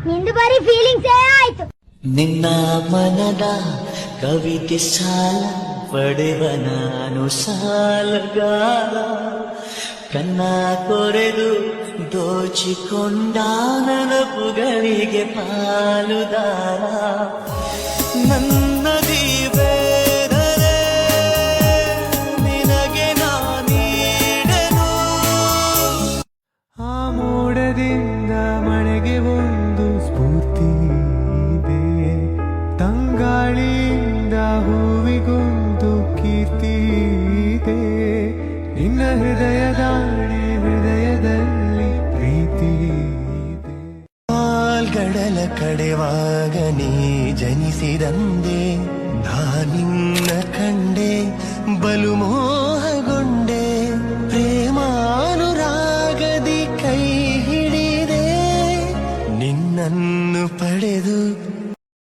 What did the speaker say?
ನಿಂದು ಬರೀ ಫೀಲಿಂಗ್ಸ್ ಆಯ್ತು. ನಿನ್ನ ಮನದ ಕವಿತೆ ಸಾಲ ಪಡೆವ ನಾನು ಸಾಲಗಾರ, ಕನ್ನ ಕೊರೆದು ದೋಚಿಕೊಂಡ ನೆನಪುಗಳಿಗೆ ಪಾಲುದಾರ. ನನ್ನದಿ ಬೇರೆ ನಿನಗೆ ನಾನೀಡನು. ಆ ಮೋಡದಿಂದ ಮಳೆಗೆ ಒಂದು ಸ್ಫೂರ್ತಿ ಇದೆ, ತಂಗಾಳಿಯಿಂದ ಹೂವಿಗೊಂದು ಕೀರ್ತಿ ಇದೆ. ನಿನ್ನ ಹೃದಯದಲ್ಲಿ ಪ್ರೀತಿ ಇದೆ. ಪಾಲ್ಗಡಲ ಕಡೆವಾಗ ನೀ ಜನಿಸಿದಂದೆ, ನಾನಿನ್ನ ಕಂಡೆ ಬಲು ಮೋಹಗೊಂಡೆ. ಪ್ರೇಮಾನುರಾಗದಿ ಕೈ ಹಿಡಿದೆ, ನಿನ್ನನ್ನು ಪಡೆದು